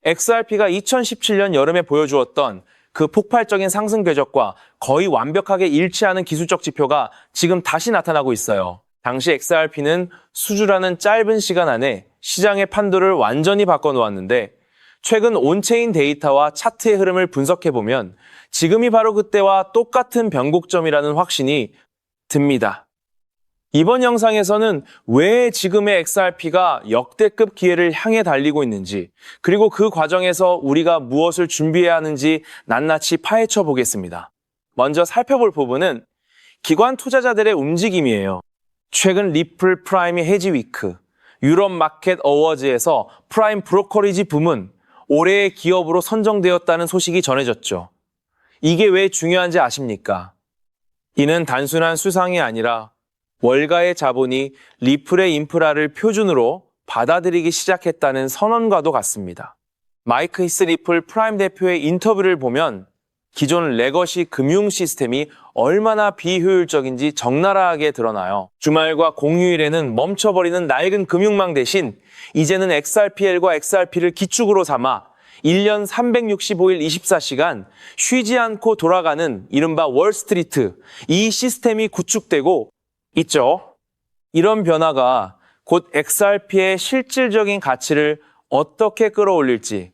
XRP가 2017년 여름에 보여주었던 그 폭발적인 상승 궤적과 거의 완벽하게 일치하는 기술적 지표가 지금 다시 나타나고 있어요. 당시 XRP는 수주라는 짧은 시간 안에 시장의 판도를 완전히 바꿔놓았는데 최근 온체인 데이터와 차트의 흐름을 분석해보면 지금이 바로 그때와 똑같은 변곡점이라는 확신이 듭니다. 이번 영상에서는 왜 지금의 XRP가 역대급 기회를 향해 달리고 있는지, 그리고 그 과정에서 우리가 무엇을 준비해야 하는지 낱낱이 파헤쳐 보겠습니다. 먼저 살펴볼 부분은 기관 투자자들의 움직임이에요. 최근 리플 프라임이 해지 위크, 유럽 마켓 어워즈에서 프라임 브로커리지 부문 올해의 기업으로 선정되었다는 소식이 전해졌죠. 이게 왜 중요한지 아십니까? 이는 단순한 수상이 아니라 월가의 자본이 리플의 인프라를 표준으로 받아들이기 시작했다는 선언과도 같습니다. 마이크 히스 리플 프라임 대표의 인터뷰를 보면 기존 레거시 금융 시스템이 얼마나 비효율적인지 적나라하게 드러나요. 주말과 공휴일에는 멈춰버리는 낡은 금융망 대신 이제는 XRPL과 XRP를 기축으로 삼아 1년 365일 24시간 쉬지 않고 돌아가는 이른바 월스트리트, 이 시스템이 구축되고 있죠. 이런 변화가 곧 XRP의 실질적인 가치를 어떻게 끌어올릴지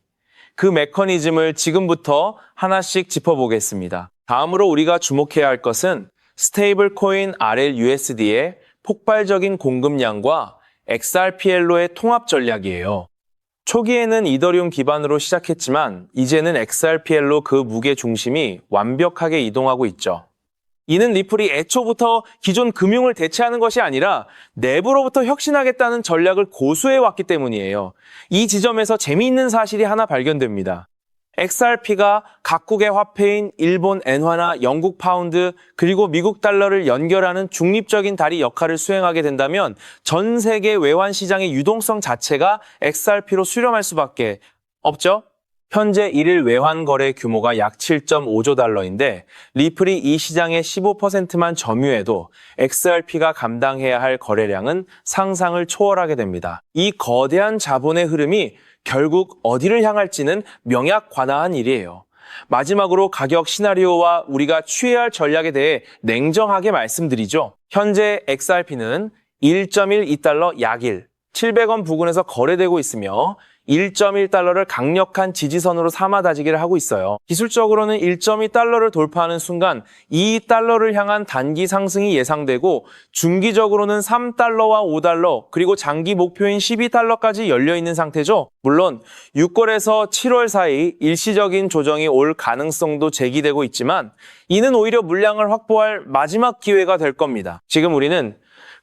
그 메커니즘을 지금부터 하나씩 짚어보겠습니다. 다음으로 우리가 주목해야 할 것은 스테이블 코인 RLUSD의 폭발적인 공급량과 XRPL로의 통합 전략이에요. 초기에는 이더리움 기반으로 시작했지만 이제는 XRPL로 그 무게 중심이 완벽하게 이동하고 있죠. 이는 리플이 애초부터 기존 금융을 대체하는 것이 아니라 내부로부터 혁신하겠다는 전략을 고수해왔기 때문이에요. 이 지점에서 재미있는 사실이 하나 발견됩니다. XRP가 각국의 화폐인 일본 엔화나 영국 파운드 그리고 미국 달러를 연결하는 중립적인 다리 역할을 수행하게 된다면 전 세계 외환 시장의 유동성 자체가 XRP로 수렴할 수밖에 없죠. 현재 1일 외환 거래 규모가 약 7.5조 달러인데 리플이 이 시장의 15%만 점유해도 XRP가 감당해야 할 거래량은 상상을 초월하게 됩니다. 이 거대한 자본의 흐름이 결국 어디를 향할지는 명약관화한 일이에요. 마지막으로 가격 시나리오와 우리가 취해야 할 전략에 대해 냉정하게 말씀드리죠. 현재 XRP는 1.12달러 약 1, 700원 부근에서 거래되고 있으며 1.1달러를 강력한 지지선으로 삼아 다지기를 하고 있어요. 기술적으로는 1.2달러를 돌파하는 순간 2달러를 향한 단기 상승이 예상되고 중기적으로는 3달러와 5달러 그리고 장기 목표인 12달러까지 열려있는 상태죠. 물론 6월에서 7월 사이 일시적인 조정이 올 가능성도 제기되고 있지만 이는 오히려 물량을 확보할 마지막 기회가 될 겁니다. 지금 우리는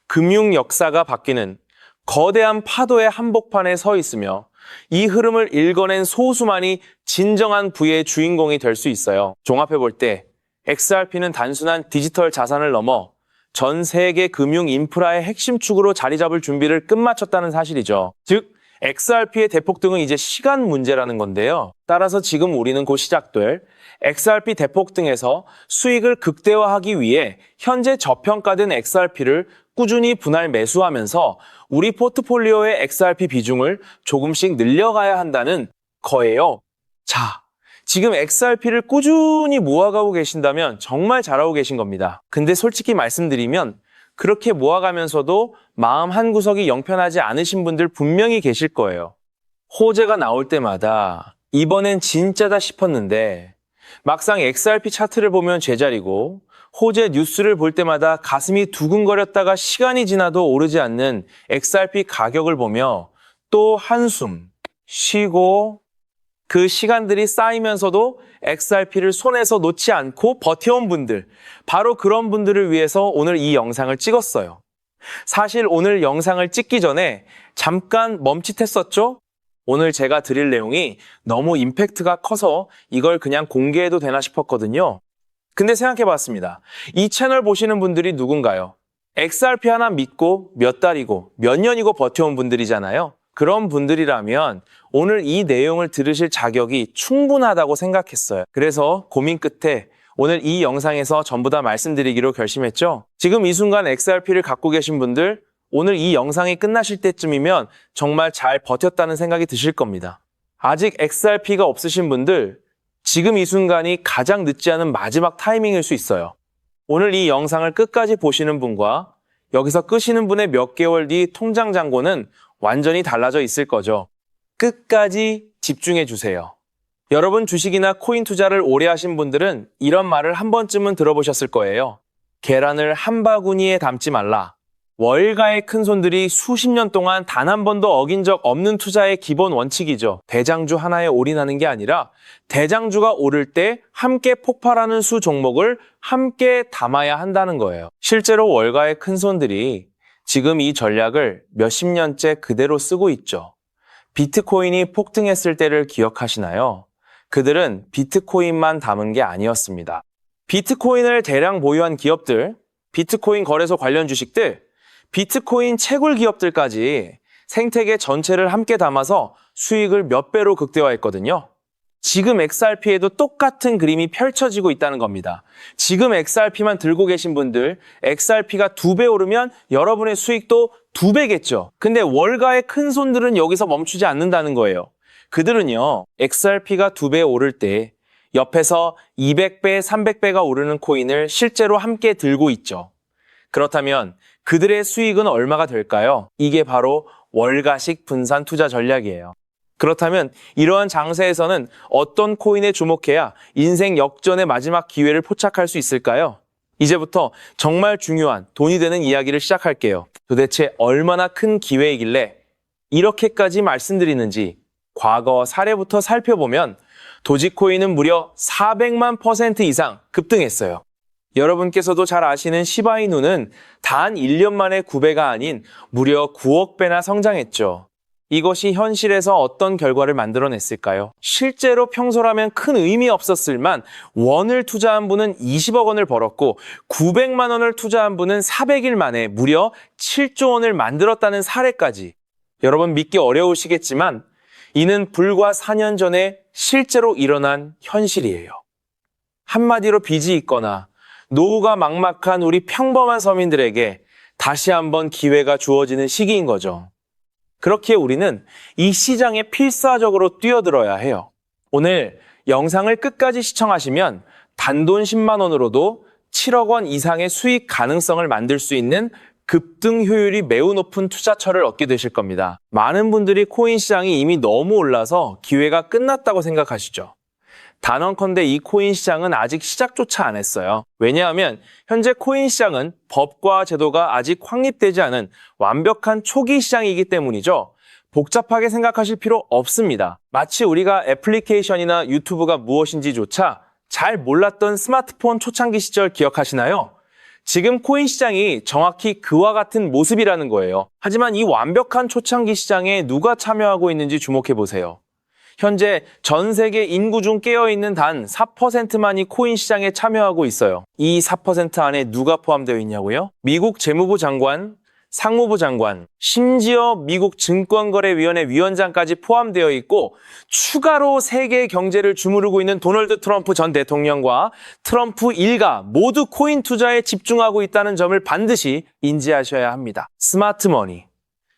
금융 역사가 바뀌는 거대한 파도의 한복판에 서 있으며 이 흐름을 읽어낸 소수만이 진정한 부의 주인공이 될 수 있어요. 종합해볼 때 XRP는 단순한 디지털 자산을 넘어 전 세계 금융 인프라의 핵심 축으로 자리 잡을 준비를 끝마쳤다는 사실이죠. 즉, XRP의 대폭등은 이제 시간 문제라는 건데요. 따라서 지금 우리는 곧 시작될 XRP 대폭등에서 수익을 극대화하기 위해 현재 저평가된 XRP를 꾸준히 분할 매수하면서 우리 포트폴리오의 XRP 비중을 조금씩 늘려가야 한다는 거예요. 자, 지금 XRP를 꾸준히 모아가고 계신다면 정말 잘하고 계신 겁니다. 근데 솔직히 말씀드리면 그렇게 모아가면서도 마음 한구석이 영편하지 않으신 분들 분명히 계실 거예요. 호재가 나올 때마다 이번엔 진짜다 싶었는데 막상 XRP 차트를 보면 제자리고 호재 뉴스를 볼 때마다 가슴이 두근거렸다가 시간이 지나도 오르지 않는 XRP 가격을 보며 또 한숨 쉬고 그 시간들이 쌓이면서도 XRP를 손에서 놓지 않고 버텨온 분들, 바로 그런 분들을 위해서 오늘 이 영상을 찍었어요. 사실 오늘 영상을 찍기 전에 잠깐 멈칫했었죠? 오늘 제가 드릴 내용이 너무 임팩트가 커서 이걸 그냥 공개해도 되나 싶었거든요. 근데 생각해봤습니다. 이 채널 보시는 분들이 누군가요? XRP 하나 믿고 몇 달이고 몇 년이고 버텨온 분들이잖아요. 그런 분들이라면 오늘 이 내용을 들으실 자격이 충분하다고 생각했어요. 그래서 고민 끝에 오늘 이 영상에서 전부 다 말씀드리기로 결심했죠. 지금 이 순간 XRP를 갖고 계신 분들, 오늘 이 영상이 끝나실 때쯤이면 정말 잘 버텼다는 생각이 드실 겁니다. 아직 XRP가 없으신 분들, 지금 이 순간이 가장 늦지 않은 마지막 타이밍일 수 있어요. 오늘 이 영상을 끝까지 보시는 분과 여기서 끄시는 분의 몇 개월 뒤 통장 잔고는 완전히 달라져 있을 거죠. 끝까지 집중해 주세요. 여러분 주식이나 코인 투자를 오래 하신 분들은 이런 말을 한 번쯤은 들어보셨을 거예요. 계란을 한 바구니에 담지 말라. 월가의 큰손들이 수십 년 동안 단 한 번도 어긴 적 없는 투자의 기본 원칙이죠. 대장주 하나에 올인하는 게 아니라 대장주가 오를 때 함께 폭발하는 수 종목을 함께 담아야 한다는 거예요. 실제로 월가의 큰손들이 지금 이 전략을 몇십 년째 그대로 쓰고 있죠. 비트코인이 폭등했을 때를 기억하시나요? 그들은 비트코인만 담은 게 아니었습니다. 비트코인을 대량 보유한 기업들, 비트코인 거래소 관련 주식들, 비트코인 채굴 기업들까지 생태계 전체를 함께 담아서 수익을 몇 배로 극대화했거든요. 지금 XRP에도 똑같은 그림이 펼쳐지고 있다는 겁니다. 지금 XRP만 들고 계신 분들, XRP가 2배 오르면 여러분의 수익도 2배겠죠. 근데 월가의 큰 손들은 여기서 멈추지 않는다는 거예요. 그들은요, XRP가 2배 오를 때 옆에서 200배, 300배가 오르는 코인을 실제로 함께 들고 있죠. 그렇다면 그들의 수익은 얼마가 될까요? 이게 바로 월가식 분산 투자 전략이에요. 그렇다면 이러한 장세에서는 어떤 코인에 주목해야 인생 역전의 마지막 기회를 포착할 수 있을까요? 이제부터 정말 중요한 돈이 되는 이야기를 시작할게요. 도대체 얼마나 큰 기회이길래 이렇게까지 말씀드리는지 과거 사례부터 살펴보면 도지코인은 무려 400만 % 이상 급등했어요. 여러분께서도 잘 아시는 시바이누는 단 1년 만에 9배가 아닌 무려 9억 배나 성장했죠. 이것이 현실에서 어떤 결과를 만들어냈을까요? 실제로 평소라면 큰 의미 없었을만 원을 투자한 분은 20억 원을 벌었고 900만 원을 투자한 분은 400일 만에 무려 7조 원을 만들었다는 사례까지. 여러분 믿기 어려우시겠지만 이는 불과 4년 전에 실제로 일어난 현실이에요. 한마디로 빚이 있거나 노후가 막막한 우리 평범한 서민들에게 다시 한번 기회가 주어지는 시기인 거죠. 그렇기에 우리는 이 시장에 필사적으로 뛰어들어야 해요. 오늘 영상을 끝까지 시청하시면 단돈 10만 원으로도 7억 원 이상의 수익 가능성을 만들 수 있는 급등 효율이 매우 높은 투자처를 얻게 되실 겁니다. 많은 분들이 코인 시장이 이미 너무 올라서 기회가 끝났다고 생각하시죠. 단언컨대 이 코인 시장은 아직 시작조차 안 했어요. 왜냐하면 현재 코인 시장은 법과 제도가 아직 확립되지 않은 완벽한 초기 시장이기 때문이죠. 복잡하게 생각하실 필요 없습니다. 마치 우리가 애플리케이션이나 유튜브가 무엇인지조차 잘 몰랐던 스마트폰 초창기 시절 기억하시나요? 지금 코인 시장이 정확히 그와 같은 모습이라는 거예요. 하지만 이 완벽한 초창기 시장에 누가 참여하고 있는지 주목해 보세요. 현재 전 세계 인구 중 깨어있는 단 4%만이 코인 시장에 참여하고 있어요. 이 4% 안에 누가 포함되어 있냐고요? 미국 재무부 장관, 상무부 장관, 심지어 미국 증권거래위원회 위원장까지 포함되어 있고 추가로 세계 경제를 주무르고 있는 도널드 트럼프 전 대통령과 트럼프 일가 모두 코인 투자에 집중하고 있다는 점을 반드시 인지하셔야 합니다. 스마트머니,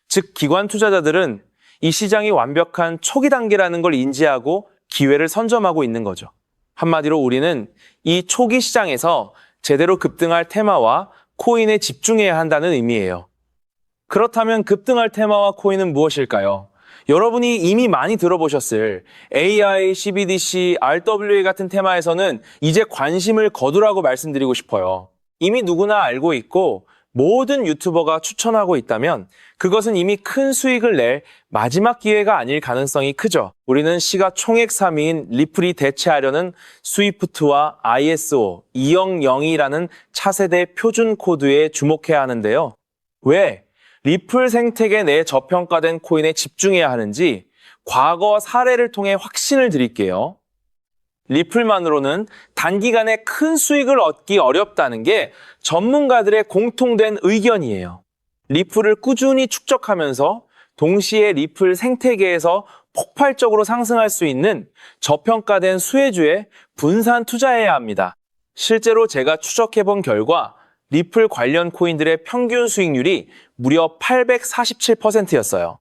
즉 기관 투자자들은 이 시장이 완벽한 초기 단계라는 걸 인지하고 기회를 선점하고 있는 거죠. 한마디로 우리는 이 초기 시장에서 제대로 급등할 테마와 코인에 집중해야 한다는 의미예요. 그렇다면 급등할 테마와 코인은 무엇일까요? 여러분이 이미 많이 들어보셨을 AI, CBDC, RWA 같은 테마에서는 이제 관심을 거두라고 말씀드리고 싶어요. 이미 누구나 알고 있고 모든 유튜버가 추천하고 있다면 그것은 이미 큰 수익을 낼 마지막 기회가 아닐 가능성이 크죠. 우리는 시가총액 3위인 리플이 대체하려는 스위프트와 ISO 200이라는 차세대 표준 코드에 주목해야 하는데요. 왜 리플 생태계 내 저평가된 코인에 집중해야 하는지 과거 사례를 통해 확신을 드릴게요. 리플만으로는 단기간에 큰 수익을 얻기 어렵다는 게 전문가들의 공통된 의견이에요. 리플을 꾸준히 축적하면서 동시에 리플 생태계에서 폭발적으로 상승할 수 있는 저평가된 수혜주에 분산 투자해야 합니다. 실제로 제가 추적해본 결과 리플 관련 코인들의 평균 수익률이 무려 847%였어요.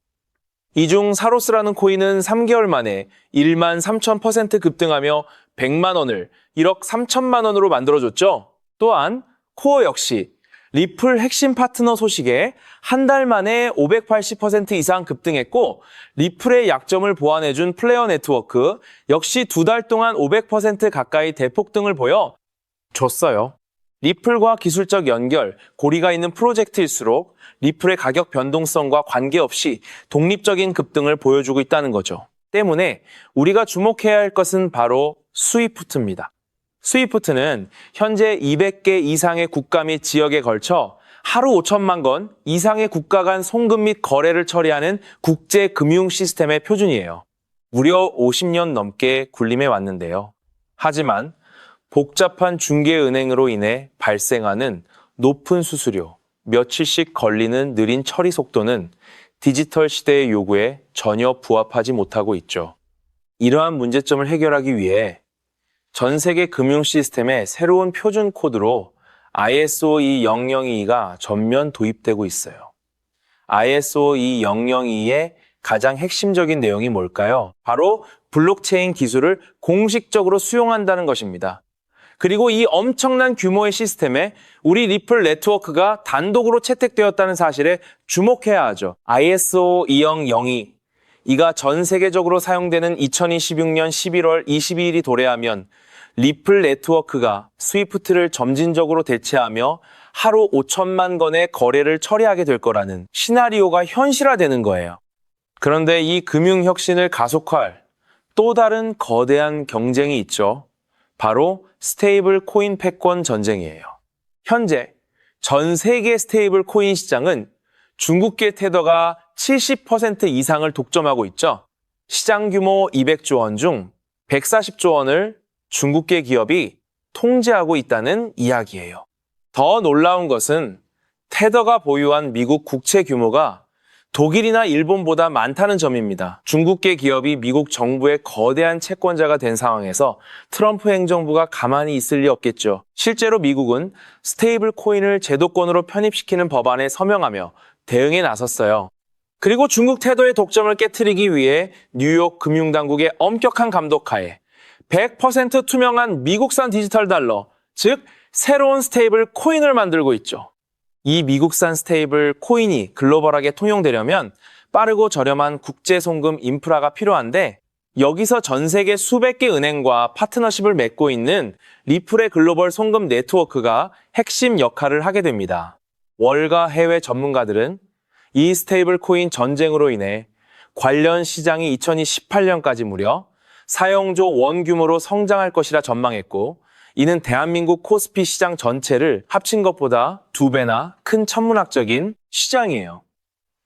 이 중 사로스라는 코인은 3개월 만에 1만 3,000% 급등하며 100만 원을 1억 3천만 원으로 만들어줬죠. 또한 코어 역시 리플 핵심 파트너 소식에 한 달 만에 580% 이상 급등했고, 리플의 약점을 보완해준 플레어 네트워크 역시 2달 동안 500% 가까이 대폭등을 보여 줬어요. 리플과 기술적 연결, 고리가 있는 프로젝트일수록 리플의 가격 변동성과 관계없이 독립적인 급등을 보여주고 있다는 거죠. 때문에 우리가 주목해야 할 것은 바로 스위프트입니다. 스위프트는 현재 200개 이상의 국가 및 지역에 걸쳐 하루 5천만 건 이상의 국가 간 송금 및 거래를 처리하는 국제 금융 시스템의 표준이에요. 무려 50년 넘게 군림해 왔는데요. 하지만 복잡한 중개은행으로 인해 발생하는 높은 수수료, 며칠씩 걸리는 느린 처리 속도는 디지털 시대의 요구에 전혀 부합하지 못하고 있죠. 이러한 문제점을 해결하기 위해 전 세계 금융 시스템의 새로운 표준 코드로 ISO 20022가 전면 도입되고 있어요. ISO 20022의 가장 핵심적인 내용이 뭘까요? 바로 블록체인 기술을 공식적으로 수용한다는 것입니다. 그리고 이 엄청난 규모의 시스템에 우리 리플 네트워크가 단독으로 채택되었다는 사실에 주목해야 하죠. ISO 20022 이가 전 세계적으로 사용되는 2026년 11월 22일이 도래하면 리플 네트워크가 스위프트를 점진적으로 대체하며 하루 5천만 건의 거래를 처리하게 될 거라는 시나리오가 현실화되는 거예요. 그런데 이 금융 혁신을 가속화할 또 다른 거대한 경쟁이 있죠. 바로 스테이블 코인 패권 전쟁이에요. 현재 전 세계 스테이블 코인 시장은 중국계 테더가 70% 이상을 독점하고 있죠. 시장 규모 200조 원 중 140조 원을 중국계 기업이 통제하고 있다는 이야기예요. 더 놀라운 것은 테더가 보유한 미국 국채 규모가 독일이나 일본보다 많다는 점입니다. 중국계 기업이 미국 정부의 거대한 채권자가 된 상황에서 트럼프 행정부가 가만히 있을 리 없겠죠. 실제로 미국은 스테이블 코인을 제도권으로 편입시키는 법안에 서명하며 대응에 나섰어요. 그리고 중국 테더의 독점을 깨트리기 위해 뉴욕 금융당국의 엄격한 감독하에 100% 투명한 미국산 디지털 달러, 즉 새로운 스테이블 코인을 만들고 있죠. 이 미국산 스테이블 코인이 글로벌하게 통용되려면 빠르고 저렴한 국제 송금 인프라가 필요한데, 여기서 전 세계 수백 개 은행과 파트너십을 맺고 있는 리플의 글로벌 송금 네트워크가 핵심 역할을 하게 됩니다. 월가 해외 전문가들은 이 스테이블 코인 전쟁으로 인해 관련 시장이 2018년까지 무려 4영조 원 규모로 성장할 것이라 전망했고, 이는 대한민국 코스피 시장 전체를 합친 것보다 2배나 큰 천문학적인 시장이에요.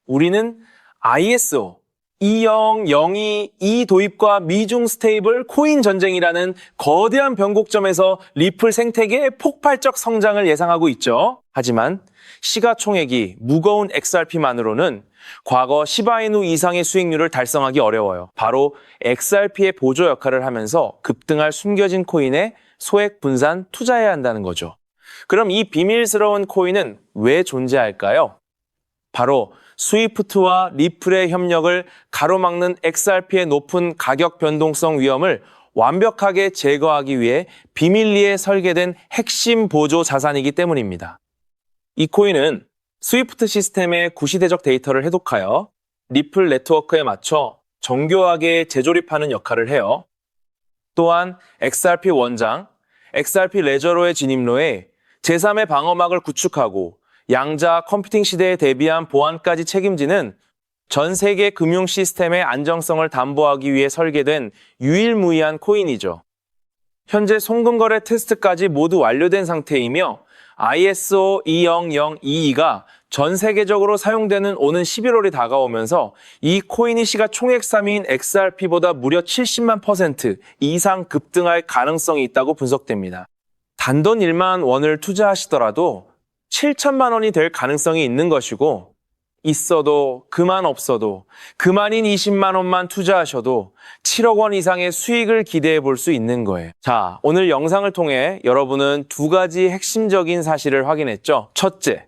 우리는 ISO 20022 도입과 미중 스테이블 코인 전쟁이라는 거대한 변곡점에서 리플 생태계의 폭발적 성장을 예상하고 있죠. 하지만 시가총액이 무거운 XRP만으로는 과거 시바이누 이상의 수익률을 달성하기 어려워요. 바로 XRP의 보조 역할을 하면서 급등할 숨겨진 코인에 소액 분산 투자해야 한다는 거죠. 그럼 이 비밀스러운 코인은 왜 존재할까요? 바로 스위프트와 리플의 협력을 가로막는 XRP의 높은 가격 변동성 위험을 완벽하게 제거하기 위해 비밀리에 설계된 핵심 보조 자산이기 때문입니다. 이 코인은 스위프트 시스템의 구시대적 데이터를 해독하여 리플 네트워크에 맞춰 정교하게 재조립하는 역할을 해요. 또한 XRP 원장, XRP 레저로의 진입로에 제3의 방어막을 구축하고 양자 컴퓨팅 시대에 대비한 보안까지 책임지는 전 세계 금융 시스템의 안정성을 담보하기 위해 설계된 유일무이한 코인이죠. 현재 송금거래 테스트까지 모두 완료된 상태이며 ISO 20022가 전 세계적으로 사용되는 오는 11월이 다가오면서 이 코인이 시가총액 3위인 XRP보다 무려 70만 % 이상 급등할 가능성이 있다고 분석됩니다. 단돈 1만 원을 투자하시더라도 7천만 원이 될 가능성이 있는 것이고, 있어도 그만 없어도 그만인 20만 원만 투자하셔도 7억 원 이상의 수익을 기대해 볼 수 있는 거예요. 자, 오늘 영상을 통해 여러분은 두 가지 핵심적인 사실을 확인했죠. 첫째,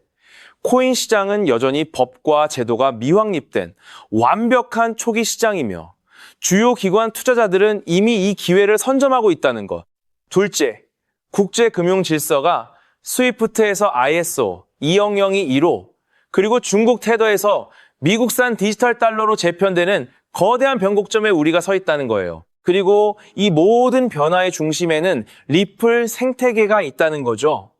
코인 시장은 여전히 법과 제도가 미확립된 완벽한 초기 시장이며 주요 기관 투자자들은 이미 이 기회를 선점하고 있다는 것. 둘째, 국제금융 질서가 스위프트에서 ISO 20021호 그리고 중국 테더에서 미국산 디지털 달러로 재편되는 거대한 변곡점에 우리가 서 있다는 거예요. 그리고 이 모든 변화의 중심에는 리플 생태계가 있다는 거죠.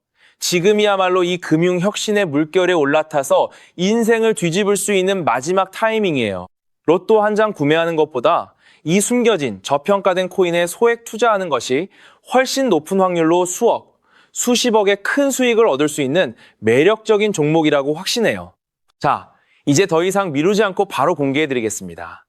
지금이야말로 이 금융 혁신의 물결에 올라타서 인생을 뒤집을 수 있는 마지막 타이밍이에요. 로또 한 장 구매하는 것보다 이 숨겨진 저평가된 코인에 소액 투자하는 것이 훨씬 높은 확률로 수억, 수십억의 큰 수익을 얻을 수 있는 매력적인 종목이라고 확신해요. 자, 이제 더 이상 미루지 않고 바로 공개해드리겠습니다.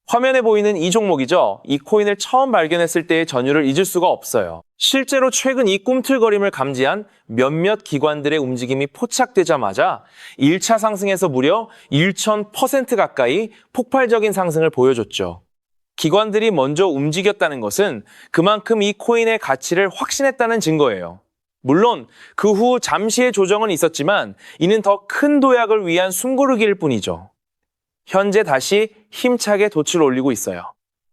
화면에 보이는 이 종목이죠. 이 코인을 처음 발견했을 때의 전율을 잊을 수가 없어요. 실제로 최근 이 꿈틀거림을 감지한 몇몇 기관들의 움직임이 포착되자마자 1차 상승에서 무려 1000% 가까이 폭발적인 상승을 보여줬죠. 기관들이 먼저 움직였다는 것은 그만큼 이 코인의 가치를 확신했다는 증거예요. 물론 그 후 잠시의 조정은 있었지만 이는 더 큰 도약을 위한 숨고르기일 뿐이죠. 현재 다시 힘차게 돛을 올리고 있어요.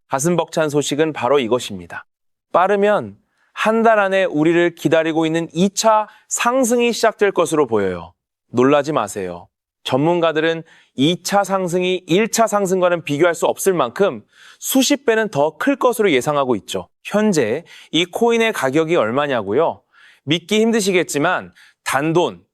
가슴 벅찬 소식은 바로 이것입니다. 빠르면 한 달 안에 우리를 기다리고 있는 2차 상승이 시작될 것으로 보여요. 놀라지 마세요. 전문가들은 2차 상승이 1차 상승과는 비교할 수 없을 만큼 수십 배는 더 클 것으로 예상하고 있죠. 현재 이 코인의 가격이 얼마냐고요? 믿기 힘드시겠지만 단돈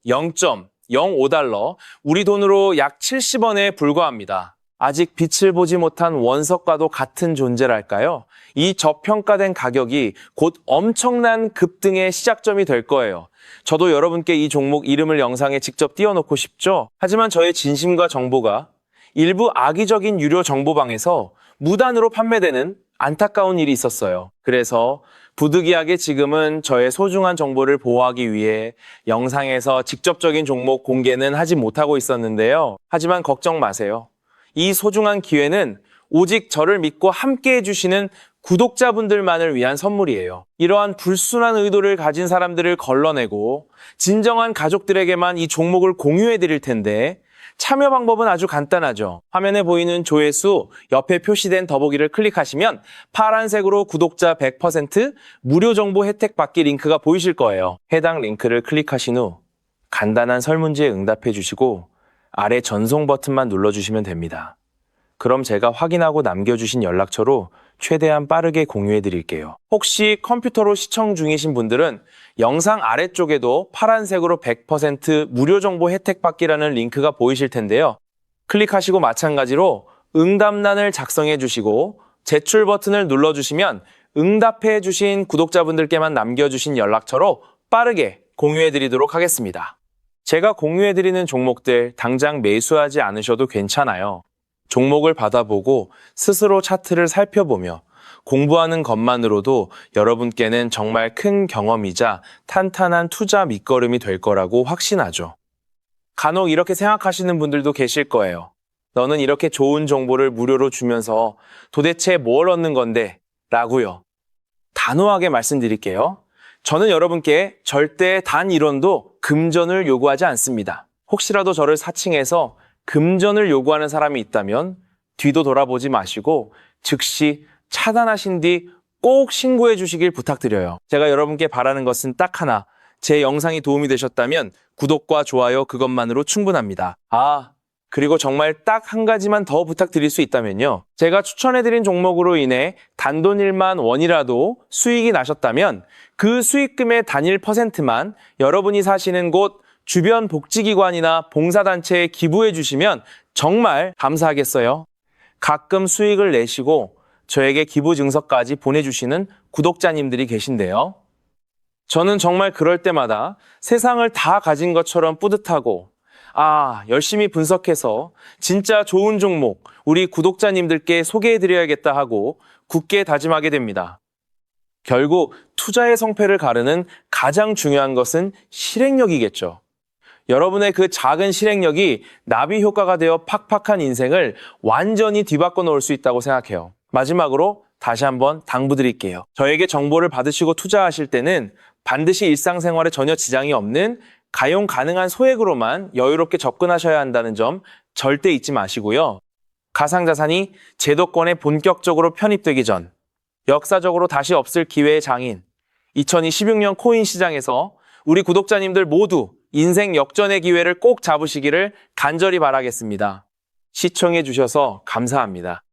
0.05달러, 우리 돈으로 약 70원에 불과합니다. 아직 빛을 보지 못한 원석과도 같은 존재랄까요? 이 저평가된 가격이 곧 엄청난 급등의 시작점이 될 거예요. 저도 여러분께 이 종목 이름을 영상에 직접 띄워놓고 싶죠? 하지만 저의 진심과 정보가 일부 악의적인 유료 정보방에서 무단으로 판매되는 안타까운 일이 있었어요. 그래서 부득이하게 지금은 저의 소중한 정보를 보호하기 위해 영상에서 직접적인 종목 공개는 하지 못하고 있었는데요. 하지만 걱정 마세요. 이 소중한 기회는 오직 저를 믿고 함께 해주시는 구독자분들만을 위한 선물이에요. 이러한 불순한 의도를 가진 사람들을 걸러내고 진정한 가족들에게만 이 종목을 공유해 드릴 텐데 참여 방법은 아주 간단하죠. 화면에 보이는 조회수 옆에 표시된 더보기를 클릭하시면 파란색으로 구독자 100% 무료 정보 혜택 받기 링크가 보이실 거예요. 해당 링크를 클릭하신 후 간단한 설문지에 응답해 주시고 아래 전송 버튼만 눌러주시면 됩니다. 그럼 제가 확인하고 남겨주신 연락처로 최대한 빠르게 공유해 드릴게요. 혹시 컴퓨터로 시청 중이신 분들은 영상 아래쪽에도 파란색으로 100% 무료 정보 혜택 받기라는 링크가 보이실 텐데요. 클릭하시고 마찬가지로 응답란을 작성해 주시고 제출 버튼을 눌러주시면 응답해 주신 구독자분들께만 남겨주신 연락처로 빠르게 공유해 드리도록 하겠습니다. 제가 공유해 드리는 종목들 당장 매수하지 않으셔도 괜찮아요. 종목을 받아보고 스스로 차트를 살펴보며 공부하는 것만으로도 여러분께는 정말 큰 경험이자 탄탄한 투자 밑거름이 될 거라고 확신하죠. 간혹 이렇게 생각하시는 분들도 계실 거예요. 너는 이렇게 좋은 정보를 무료로 주면서 도대체 뭘 얻는 건데? 라고요. 단호하게 말씀드릴게요. 저는 여러분께 절대 단 1원도 금전을 요구하지 않습니다. 혹시라도 저를 사칭해서 금전을 요구하는 사람이 있다면 뒤도 돌아보지 마시고 즉시 차단하신 뒤 꼭 신고해 주시길 부탁드려요. 제가 여러분께 바라는 것은 딱 하나. 제 영상이 도움이 되셨다면 구독과 좋아요 그것만으로 충분합니다. 그리고 정말 딱 한 가지만 더 부탁드릴 수 있다면요. 제가 추천해드린 종목으로 인해 단돈 1만 원이라도 수익이 나셨다면 그 수익금의 단일 %만 여러분이 사시는 곳 주변 복지기관이나 봉사단체에 기부해 주시면 정말 감사하겠어요. 가끔 수익을 내시고 저에게 기부 증서까지 보내주시는 구독자님들이 계신데요. 저는 정말 그럴 때마다 세상을 다 가진 것처럼 뿌듯하고 열심히 분석해서 진짜 좋은 종목 우리 구독자님들께 소개해드려야겠다 하고 굳게 다짐하게 됩니다. 결국 투자의 성패를 가르는 가장 중요한 것은 실행력이겠죠. 여러분의 그 작은 실행력이 나비 효과가 되어 팍팍한 인생을 완전히 뒤바꿔 놓을 수 있다고 생각해요. 마지막으로 다시 한번 당부드릴게요. 저에게 정보를 받으시고 투자하실 때는 반드시 일상생활에 전혀 지장이 없는 가용 가능한 소액으로만 여유롭게 접근하셔야 한다는 점 절대 잊지 마시고요. 가상자산이 제도권에 본격적으로 편입되기 전 역사적으로 다시 없을 기회의 장인 2026년 코인 시장에서 우리 구독자님들 모두 인생 역전의 기회를 꼭 잡으시기를 간절히 바라겠습니다. 시청해 주셔서 감사합니다.